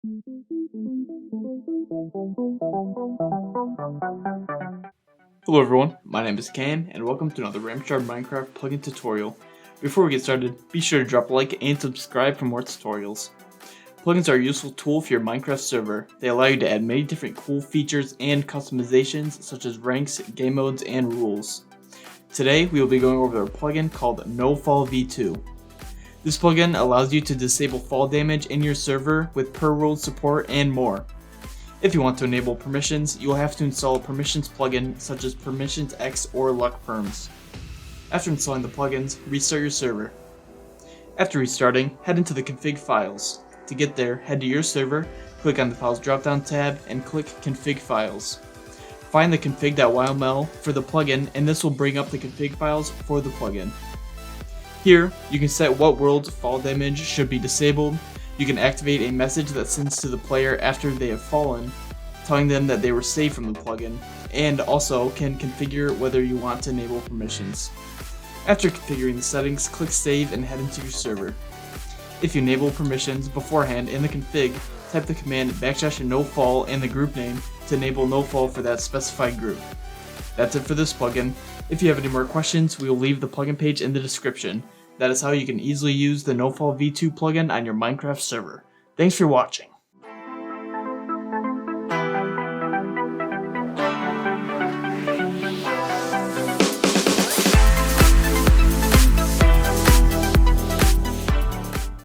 Hello everyone, my name is Cam, and welcome to another RAMShard Minecraft plugin tutorial. Before we get started, be sure to drop a like and subscribe for more tutorials. Plugins are a useful tool for your Minecraft server. They allow you to add many different cool features and customizations such as ranks, game modes, and rules. Today we will be going over a plugin called NoFallv2. This plugin allows you to disable fall damage in your server with per world support and more. If you want to enable permissions, you will have to install a permissions plugin such as Permissions X or Luck Perms. After installing the plugins, restart your server. After restarting, head into the config files. To get there, head to your server, click on the Files drop-down tab, and click Config Files. Find the config.yml for the plugin, and this will bring up the config files for the plugin. Here, you can set what world's fall damage should be disabled. You can activate a message that sends to the player after they have fallen, telling them that they were saved from the plugin, and also can configure whether you want to enable permissions. After configuring the settings, click Save and head into your server. If you enable permissions beforehand in the config, type the command \nofall and the group name to enable nofall for that specified group. That's it for this plugin. If you have any more questions, we will leave the plugin page in the description. That is how you can easily use the NoFallv2 plugin on your Minecraft server. Thanks for watching.